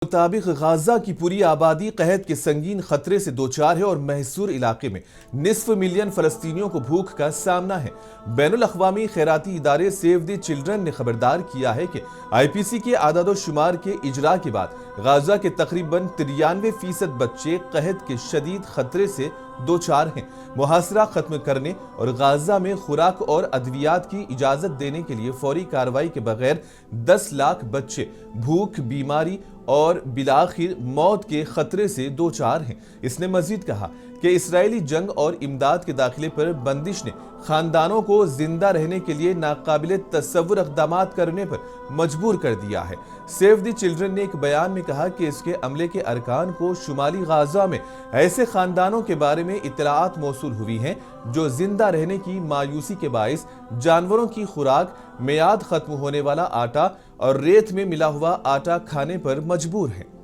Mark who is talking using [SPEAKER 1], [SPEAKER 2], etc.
[SPEAKER 1] مطابق غزہ کی پوری آبادی قحط کے سنگین خطرے سے دوچار ہے اور محصور علاقے میں نصف ملین فلسطینیوں کو بھوک کا سامنا ہے۔ بین الاقوامی خیراتی ادارے سیو دی چلڈرن نے خبردار کیا ہے کہ آئی پی سی کے اعداد و شمار کے اجرا کے بعد غزہ کے تقریباً 93% بچے قحط کے شدید خطرے سے دوچار ہیں۔ محاصرہ ختم کرنے اور غزہ میں خوراک اور ادویات کی اجازت دینے کے لیے فوری کارروائی کے بغیر 10 لاکھ بچے بھوک، بیماری اور بالآخر موت کے خطرے سے دوچار ہیں۔ اس نے مزید کہا کہ اسرائیلی جنگ اور امداد کے داخلے پر بندش نے خاندانوں کو زندہ رہنے کے لیے ناقابل تصور اقدامات کرنے پر مجبور کر دیا ہے۔ سیو دی چلڈرن نے ایک بیان میں کہا کہ اس کے عملے کے ارکان کو شمالی غزہ میں ایسے خاندانوں کے بارے میں اطلاعات موصول ہوئی ہیں جو زندہ رہنے کی مایوسی کے باعث جانوروں کی خوراک، میعاد ختم ہونے والا آٹا اور ریت میں ملا ہوا آٹا کھانے پر مجبور ہیں۔